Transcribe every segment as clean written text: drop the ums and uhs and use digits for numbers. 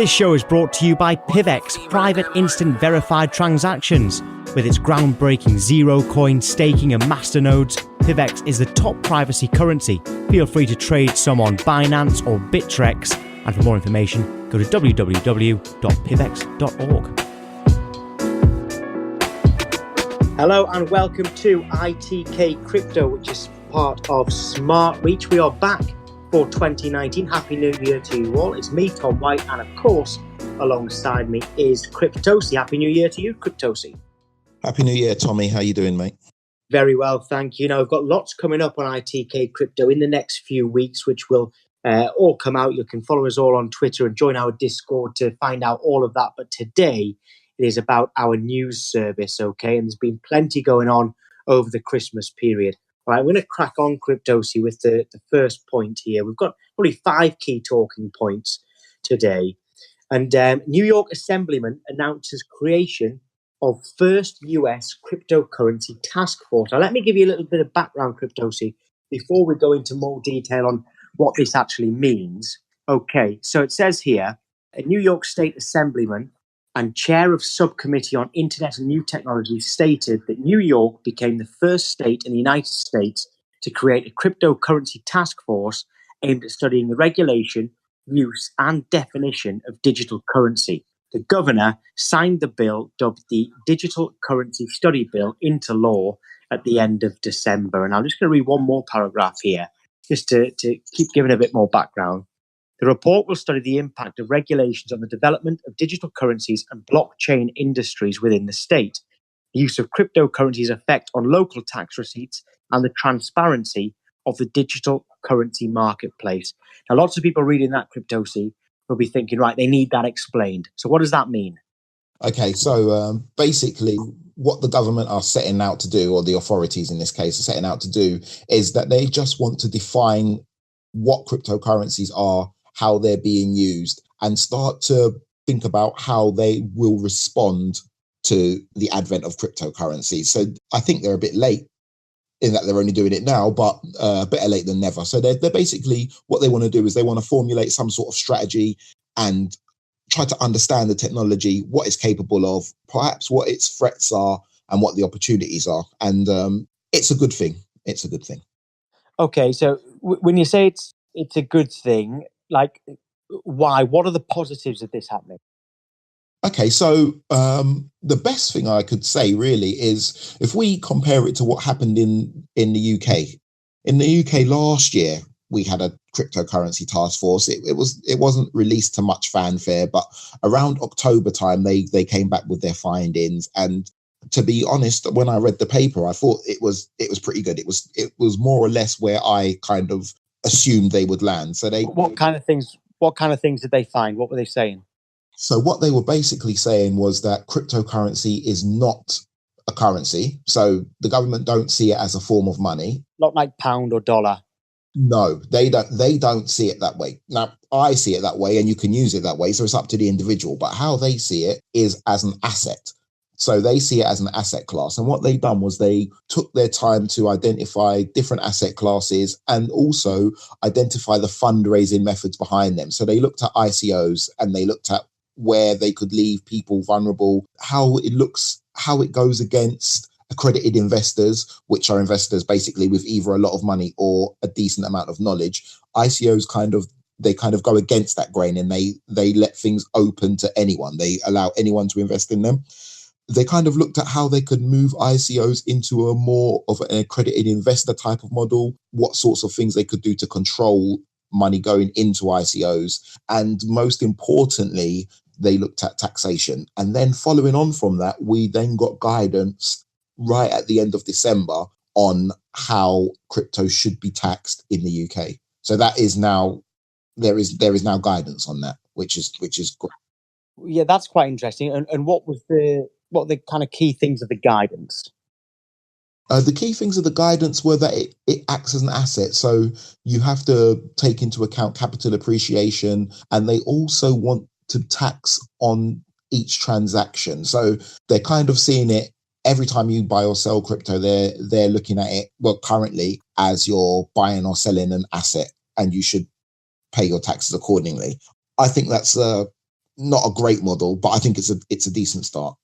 This show is brought to you by PivX, private instant verified transactions. With its groundbreaking zero coin staking and masternodes, PivX is the top privacy currency. Feel free to trade some on Binance or Bittrex. And for more information, go to www.pivx.org. Hello and welcome to ITK Crypto, which is part of Smart Reach. We are back for 2019. Happy New Year to you all. It's me, Tom White, and of course, alongside me is Cryptosi. Happy New Year to you, Cryptosi. Happy New Year, Tommy. How you doing, mate? Very well, thank you. Now, we've got lots coming up on ITK Crypto in the next few weeks, which will all come out. You can follow us all on Twitter and join our Discord to find out all of that. But today, it is about our news service, okay? And there's been plenty going on over the Christmas period. All right, we're going to crack on, Cryptosi, with the first point here. We've got probably 5 key talking points today. And New York Assemblyman announces creation of first US cryptocurrency task force. Now, let me give you a little bit of background, Cryptosi, before we go into more detail on what this actually means. Okay, so it says here, a New York State Assemblyman and chair of subcommittee on Internet and New Technology stated that New York became the first state in the United States to create a cryptocurrency task force aimed at studying the regulation, use, and definition of digital currency. The governor signed the bill, dubbed the Digital Currency Study Bill, into law at the end of December. And I'm just going to read one more paragraph here, just to keep giving a bit more background. The report will study the impact of regulations on the development of digital currencies and blockchain industries within the state, the use of cryptocurrencies' effect on local tax receipts, and the transparency of the digital currency marketplace. Now, lots of people reading that, Cryptosi, will be thinking, right, they need that explained. So what does that mean? Okay, so basically what the government are setting out to do, or the authorities in this case are setting out to do, is that they just want to define what cryptocurrencies are, how they're being used, and start to think about how they will respond to the advent of cryptocurrency. So I think they're a bit late in that they're only doing it now, but better late than never. So they're basically, what they want to do is they want to formulate some sort of strategy and try to understand the technology, what it's capable of, perhaps what its threats are and what the opportunities are. And it's a good thing. It's a good thing. Okay, so when you say it's a good thing, like, why? What are the positives of this happening? Okay, so the best thing I could say really is if we compare it to what happened in the UK. In the UK last year, we had a cryptocurrency task force. It wasn't released to much fanfare, but around October time, they came back with their findings. And to be honest, when I read the paper, I thought it was pretty good. It was more or less where I kind of assumed they would land. So what kind of things did they find? What were they saying? So what they were basically saying was that cryptocurrency is not a currency. So the government don't see it as a form of money. Not like pound or dollar. No, they don't see it that way. Now, I see it that way and you can use it that way. So it's up to the individual. But how they see it is as an asset. So they see it as an asset class. And what they done was they took their time to identify different asset classes and also identify the fundraising methods behind them. So they looked at ICOs and they looked at where they could leave people vulnerable, how it looks, how it goes against accredited investors, which are investors basically with either a lot of money or a decent amount of knowledge. ICOs kind of go against that grain and they let things open to anyone. They allow anyone to invest in them. They kind of looked at how they could move ICOs into a more of an accredited investor type of model, what sorts of things they could do to control money going into ICOs. And most importantly, they looked at taxation. And then following on from that, we then got guidance right at the end of December on how crypto should be taxed in the UK. So that is now, there is now guidance on that, which is great. Yeah, that's quite interesting. And what were the kind of key things of the guidance? The key things of the guidance were that it acts as an asset. So you have to take into account capital appreciation, and they also want to tax on each transaction. So they're kind of seeing it every time you buy or sell crypto, they're looking at it, well, currently as you're buying or selling an asset, and you should pay your taxes accordingly. I think that's not a great model, but I think it's a decent start.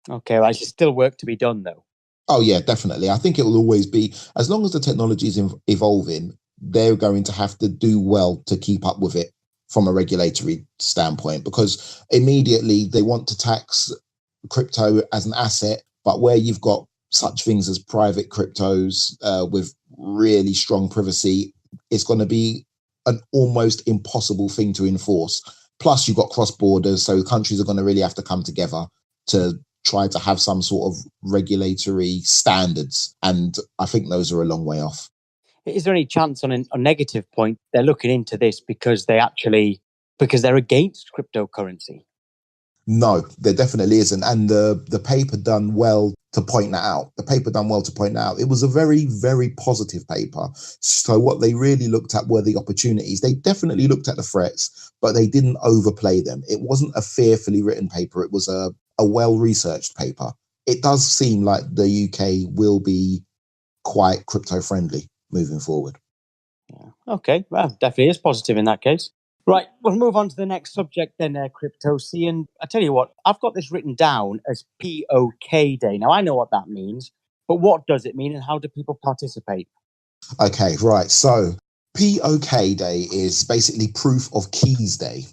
Okay, well, there's still work to be done, though. Oh yeah, definitely. I think it will always be, as long as the technology is evolving, they're going to have to do well to keep up with it from a regulatory standpoint, because immediately they want to tax crypto as an asset, but where you've got such things as private cryptos with really strong privacy, it's going to be an almost impossible thing to enforce. Plus, you've got cross borders, so countries are going to really have to come together to try to have some sort of regulatory standards, and I think those are a long way off. Is there any chance on a negative point they're looking into this because they're against cryptocurrency? No, there definitely isn't. And the paper done well to point that out. The paper done well to point that out. It was a very, very positive paper. So what they really looked at were the opportunities. They definitely looked at the threats, but they didn't overplay them. It wasn't a fearfully written paper. It was a well-researched paper. It does seem like the UK will be quite crypto friendly moving forward. Yeah. Okay, well, definitely is positive in that case. Right, we'll move on to the next subject then, Cryptosi. And I tell you what, I've got this written down as POK Day. Now, I know what that means, but what does it mean and how do people participate? Okay, right. So POK Day is basically Proof of Keys Day.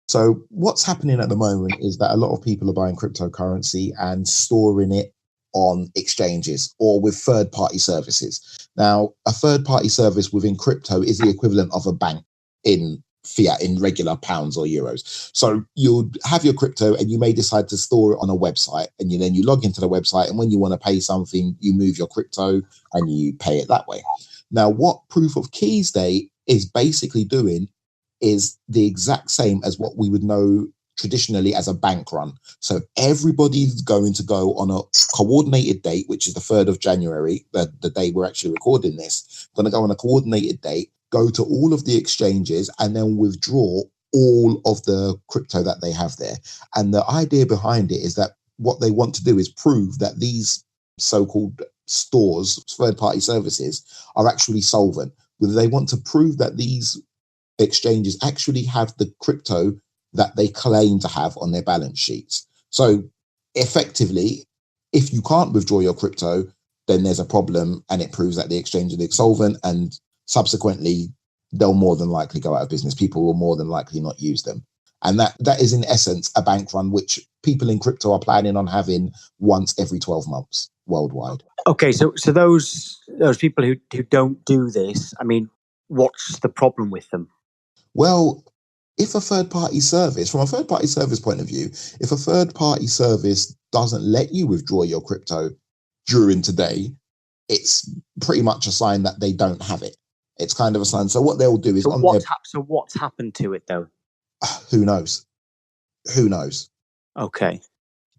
So what's happening at the moment is that a lot of people are buying cryptocurrency and storing it on exchanges or with third-party services. Now, a third-party service within crypto is the equivalent of a bank in fiat, in regular pounds or euros. So you'll have your crypto and you may decide to store it on a website, and then you log into the website, and when you want to pay something, you move your crypto and you pay it that way. Now, what Proof of Keys Day is basically doing is the exact same as what we would know traditionally as a bank run. So everybody's going to go on a coordinated date, which is the 3rd of January, the day we're actually recording this, going to go on a coordinated date, go to all of the exchanges and then withdraw all of the crypto that they have there. And the idea behind it is that what they want to do is prove that these so-called stores, third-party services, are actually solvent. They want to prove that these exchanges actually have the crypto that they claim to have on their balance sheets. So effectively, if you can't withdraw your crypto, then there's a problem and it proves that the exchange is solvent, and subsequently they'll more than likely go out of business. People will more than likely not use them. And that is in essence a bank run, which people in crypto are planning on having once every 12 months worldwide. Okay, so those people who don't do this, I mean, what's the problem with them? Well, if a third-party service, from a third-party service point of view, if a third-party service doesn't let you withdraw your crypto during today, it's pretty much a sign that they don't have it. It's kind of a sign. So what they'll do is what's happened to it though? Who knows? Who knows? Okay.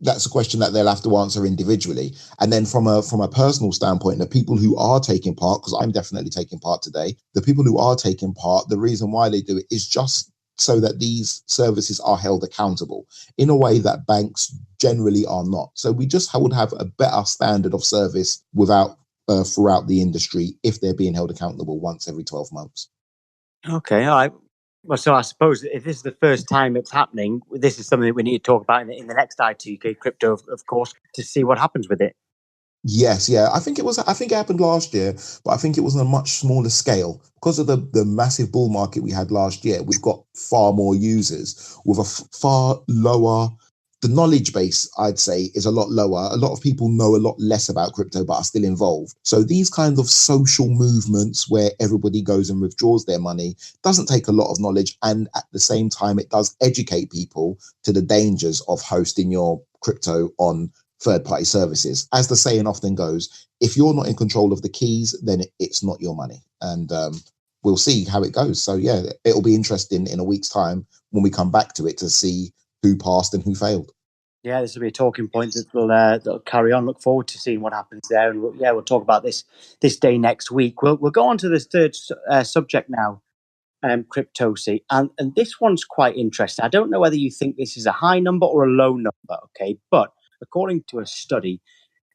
That's a question that they'll have to answer individually. And then from a personal standpoint, the people who are taking part, because I'm definitely taking part today, the people who are taking part, the reason why they do it is just so that these services are held accountable in a way that banks generally are not. So we just would have a better standard of service throughout the industry if they're being held accountable once every 12 months. Okay, all right. Well, so I suppose if this is the first time it's happening, this is something that we need to talk about in the next ITK crypto, of course, to see what happens with it. Yes, yeah. I think it happened last year, but I think it was on a much smaller scale. Because of the massive bull market we had last year, we've got far more users with a far lower, the knowledge base, I'd say, is a lot lower. A lot of people know a lot less about crypto, but are still involved. So these kinds of social movements where everybody goes and withdraws their money doesn't take a lot of knowledge. And at the same time, it does educate people to the dangers of hosting your crypto on third-party services. As the saying often goes, if you're not in control of the keys, then it's not your money. And we'll see how it goes. So yeah, it'll be interesting in a week's time when we come back to it to see who passed and who failed. Yeah, this will be a talking point that'll carry on. Look forward to seeing what happens there, and we'll talk about this day next week. We'll go on to this third subject now, Cryptosi, and this one's quite interesting. I don't know whether you think this is a high number or a low number, okay? But according to a study,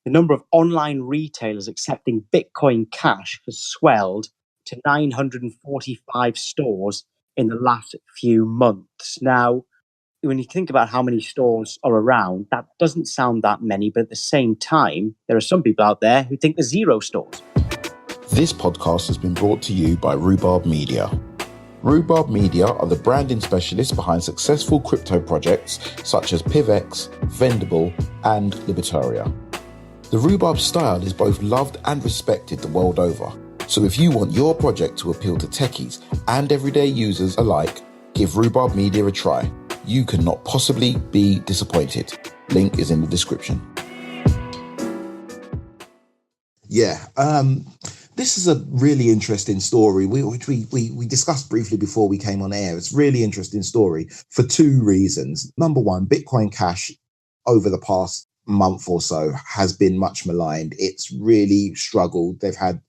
the number of online retailers accepting Bitcoin Cash has swelled to 945 stores in the last few months. Now, when you think about how many stores are around, that doesn't sound that many. But at the same time, there are some people out there who think there's 0 stores. This podcast has been brought to you by Rhubarb Media. Rhubarb Media are the branding specialists behind successful crypto projects such as PivX, Vendible, and Libertaria. The Rhubarb style is both loved and respected the world over. So if you want your project to appeal to techies and everyday users alike, give Rhubarb Media a try. You cannot possibly be disappointed. Link is in the description. Yeah, this is a really interesting story, which we discussed briefly before we came on air. It's a really interesting story for 2 reasons. Number one, Bitcoin Cash over the past month or so has been much maligned. It's really struggled. They've had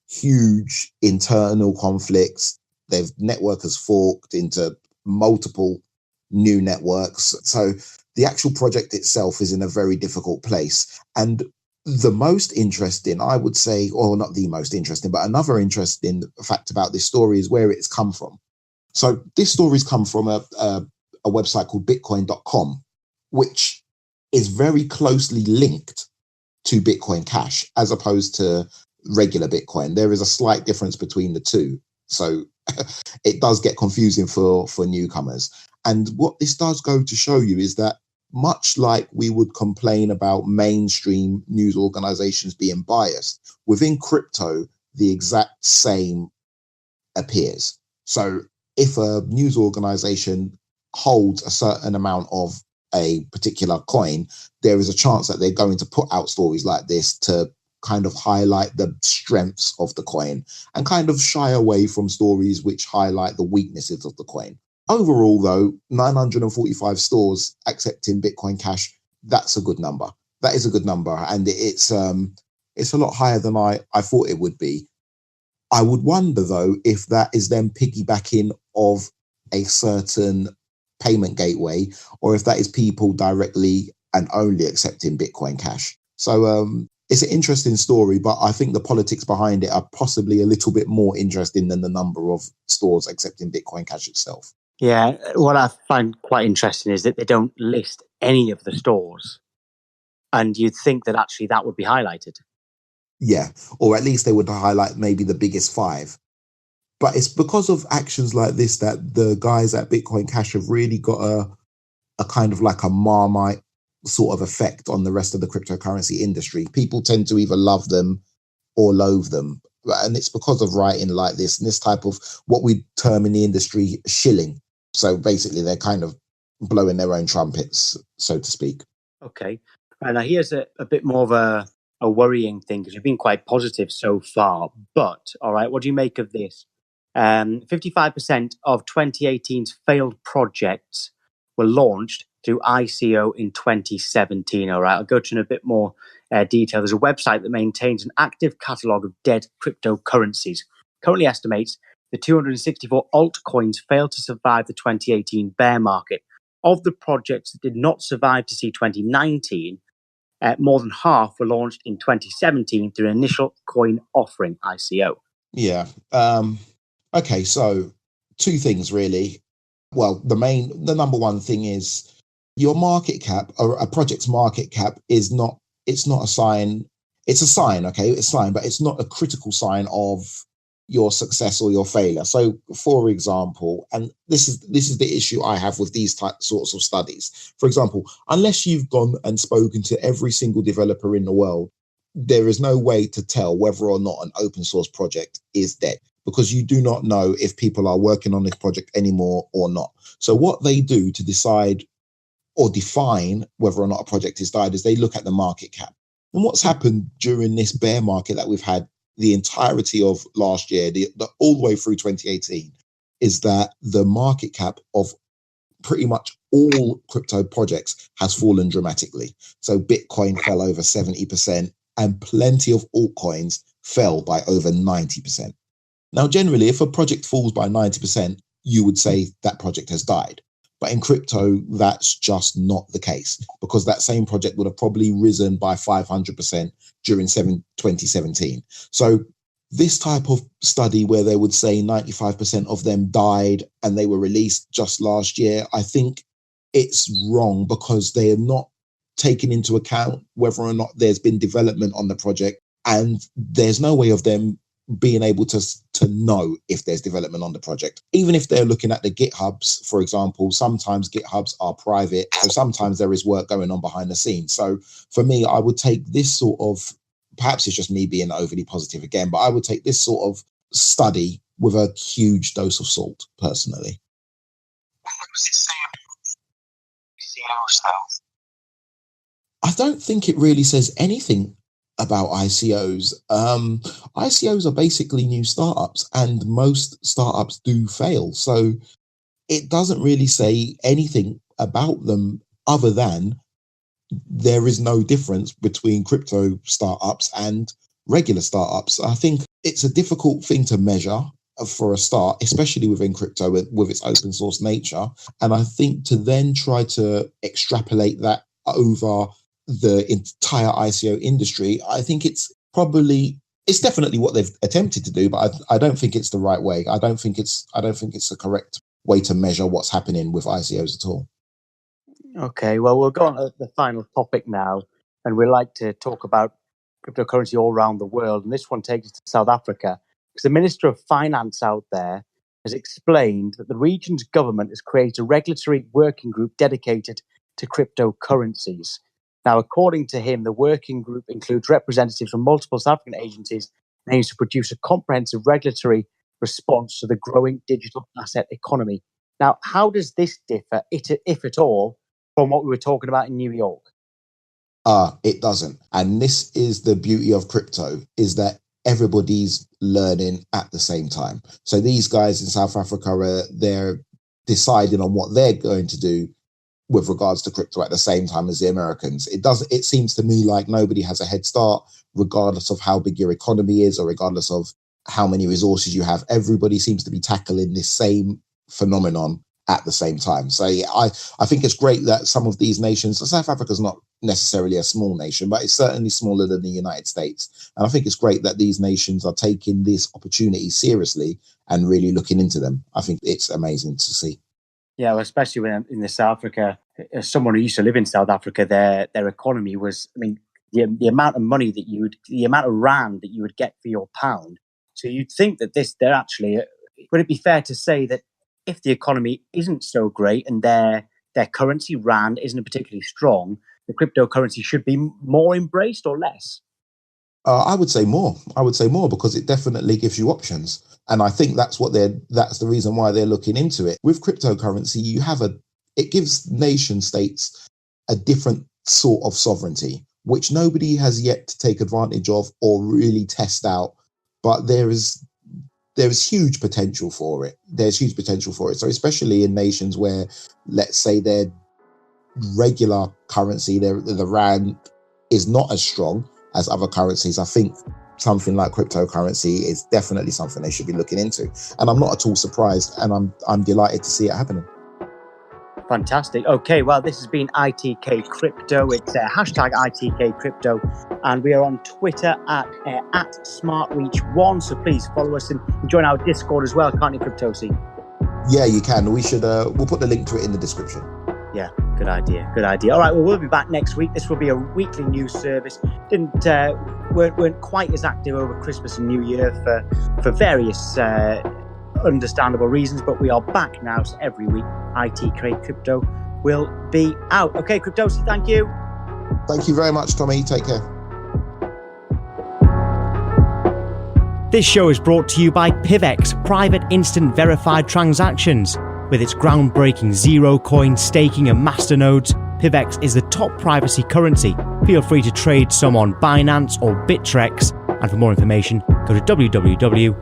huge internal conflicts. Their network has forked into multiple new networks. So the actual project itself is in a very difficult place. And the most interesting, I would say, or not the most interesting, but another interesting fact about this story is where it's come from. So this story's come from a website called bitcoin.com, which is very closely linked to Bitcoin Cash as opposed to regular Bitcoin. There is a slight difference between the two. So it does get confusing for newcomers. And what this does go to show you is that much like we would complain about mainstream news organizations being biased, within crypto, the exact same appears. So if a news organization holds a certain amount of a particular coin, there is a chance that they're going to put out stories like this to kind of highlight the strengths of the coin and kind of shy away from stories which highlight the weaknesses of the coin. Overall, though, 945 stores accepting Bitcoin Cash, that's a good number. That is a good number. And it's a lot higher than I thought it would be. I would wonder, though, if that is them piggybacking of a certain payment gateway, or if that is people directly and only accepting Bitcoin Cash. So it's an interesting story, but I think the politics behind it are possibly a little bit more interesting than the number of stores accepting Bitcoin Cash itself. Yeah, what I find quite interesting is that they don't list any of the stores. And you'd think that actually that would be highlighted. Yeah, or at least they would highlight maybe the biggest 5. But it's because of actions like this that the guys at Bitcoin Cash have really got a kind of like a Marmite sort of effect on the rest of the cryptocurrency industry. People tend to either love them or loathe them. And it's because of writing like this and this type of what we term in the industry shilling. So basically, they're kind of blowing their own trumpets, so to speak. Okay. And now here's a bit more of a worrying thing, because you've been quite positive so far. But, all right, what do you make of this? 55% of 2018's failed projects were launched through ICO in 2017. All right, I'll go to in a bit more detail. There's a website that maintains an active catalogue of dead cryptocurrencies. Currently estimates the 264 altcoins failed to survive the 2018 bear market. Of the projects that did not survive to see 2019, more than half were launched in 2017 through an initial coin offering, ICO. Yeah. Okay, so 2 things really. Well, the number one thing is your market cap, or a project's market cap it's not a sign. It's a sign, okay? It's a sign, but it's not a critical sign of your success or your failure. So, for example, and this is the issue I have with these sorts of studies. For example, unless you've gone and spoken to every single developer in the world, there is no way to tell whether or not an open source project is dead, because you do not know if people are working on this project anymore or not. So what they do to decide or define whether or not a project is died is they look at the market cap. And what's happened during this bear market that we've had the entirety of last year, all the way through 2018, is that the market cap of pretty much all crypto projects has fallen dramatically. So Bitcoin fell over 70% and plenty of altcoins fell by over 90%. Now, generally, if a project falls by 90%, you would say that project has died. But in crypto, that's just not the case, because that same project would have probably risen by 500% during 2017. So this type of study where they would say 95% of them died and they were released just last year, I think it's wrong because they are not taking into account whether or not there's been development on the project, and there's no way of them being able to know if there's development on the project. Even if they're looking at the GitHubs, for example, sometimes GitHubs are private, so sometimes there is work going on behind the scenes. So for me, I would take this sort of, perhaps it's just me being overly positive again, but I would take this sort of study with a huge dose of salt, personally. What does it say about ICOs, though? I don't think it really says anything about ICOs. ICOs are basically new startups, and most startups do fail. So it doesn't really say anything about them other than there is no difference between crypto startups and regular startups. I think it's a difficult thing to measure for a start, especially within crypto with its open source nature. And I think to then try to extrapolate that over the entire ICO industry, I think it's definitely what they've attempted to do, but I don't think it's the right way. I don't think it's the correct way to measure what's happening with ICOs at all. Okay, well, we'll go on to the final topic now, and we like to talk about cryptocurrency all around the world. And this one takes us to South Africa, because the Minister of Finance out there has explained that the region's government has created a regulatory working group dedicated to cryptocurrencies. Now, according to him, the working group includes representatives from multiple South African agencies and aims to produce a comprehensive regulatory response to the growing digital asset economy. Now, how does this differ, if at all, from what we were talking about in New York? It doesn't. And this is the beauty of crypto, is that everybody's learning at the same time. So these guys in South Africa, they're deciding on what they're going to do with regards to crypto at the same time as the Americans. It seems to me like nobody has a head start, regardless of how big your economy is or regardless of how many resources you have. Everybody seems to be tackling this same phenomenon at the same time. So yeah, I think it's great that some of these nations, South Africa's not necessarily a small nation, but it's certainly smaller than the United States. And I think it's great that these nations are taking this opportunity seriously and really looking into them. I think it's amazing to see. Yeah, well, especially when in the South Africa, as someone who used to live in South Africa, their economy was, I mean, the amount of money the amount of rand that you would get for your pound. So you'd think that they're actually, would it be fair to say that if the economy isn't so great and their currency rand isn't particularly strong, the cryptocurrency should be more embraced or less? I would say more. Because it definitely gives you options. And I think that's the reason why they're looking into it. With cryptocurrency, it gives nation states a different sort of sovereignty, which nobody has yet to take advantage of or really test out. But there is huge potential for it. So especially in nations where, let's say, their regular currency, the rand, is not as strong as other currencies, I think something like cryptocurrency is definitely something they should be looking into. And I'm not at all surprised, and I'm delighted to see it happening. Fantastic. Okay, well, this has been ITK Crypto. It's hashtag ITK Crypto, and we are on Twitter at SmartReach1. So please follow us and join our Discord as well, can't you, Cryptosi? Yeah, you can. We'll put the link to it in the description. Yeah, good idea. All right, well, we'll be back next week. This will be a weekly news service. Weren't quite as active over Christmas and New Year for various understandable reasons, but we are back now. So every week, ITK Crypto will be out. Okay, Cryptosi, thank you. Thank you very much, Tommy. Take care. This show is brought to you by PivX, private instant verified transactions. With its groundbreaking zero coin staking and masternodes, PivX is the top privacy currency. Feel free to trade some on Binance or Bittrex. And for more information, go to www.pivx.org.